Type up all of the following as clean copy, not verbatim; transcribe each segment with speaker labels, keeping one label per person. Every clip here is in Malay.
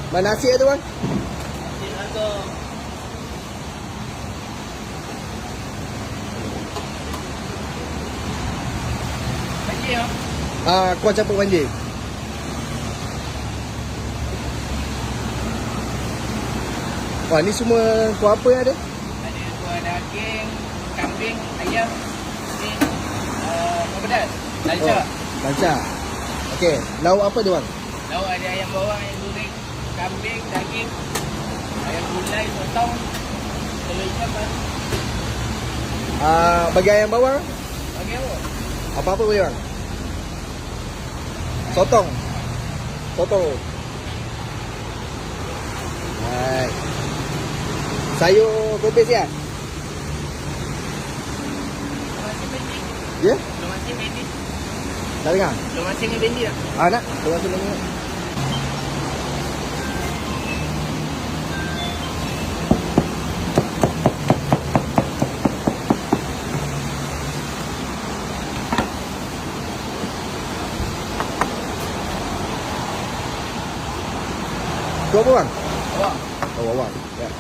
Speaker 1: Mana nasi tu bang?
Speaker 2: Nasi harga banjir ya.
Speaker 1: Kuah campur banjir. Wah, ni semua kuah apa yang ada?
Speaker 2: Ada kuah daging, kambing, ayam, ni kuah pedas, dalca.
Speaker 1: Lancar. Okey, lauk apa tu bang?
Speaker 2: Lauk ada ayam bawang, ayam goreng, kambing, daging, ayam gulai, sotong, telur ikan bang.
Speaker 1: Bagi ayam bawang,
Speaker 2: Bagi apa?
Speaker 1: apa-apa boleh bang? Sotong. Sotong. Right. Sayur kopis ya?
Speaker 2: Lumasin bendi.
Speaker 1: Ya?
Speaker 2: Lumasin bendi.
Speaker 1: Tak dengar?
Speaker 2: Lumasin dengan bendi tak?
Speaker 1: Nak? Tolong sini. Tu apa bang?
Speaker 2: Awak.
Speaker 1: Oh, bawang. Ya.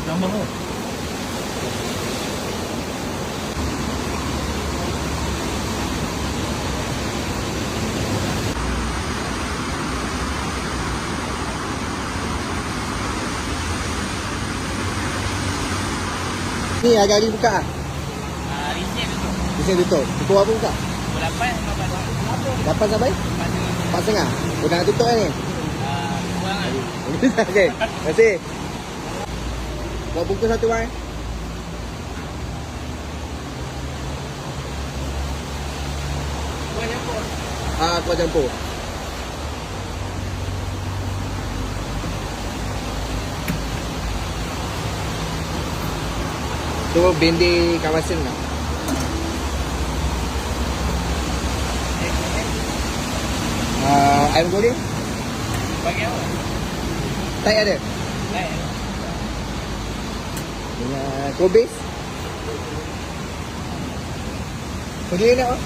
Speaker 2: Tambah tu.
Speaker 1: Ni agak lagi buka ah.
Speaker 2: Risik tu.
Speaker 1: Di sini tutup. Pukul apa buka?
Speaker 2: Pukul 8 sampai berapa?
Speaker 1: 8 sampai? 4.30. Udah nak tutup kan ni?
Speaker 2: Kurang kan?
Speaker 1: Okey. Terima kasih. Buat bungkus satu bang.
Speaker 2: Kuah campur.
Speaker 1: Kuah campur. Tu bendi kawasan lah. Ayam goreng?
Speaker 2: Bagi apa?
Speaker 1: Tak ada?
Speaker 2: Baik.
Speaker 1: Dengan kobis? Pergi nak apa?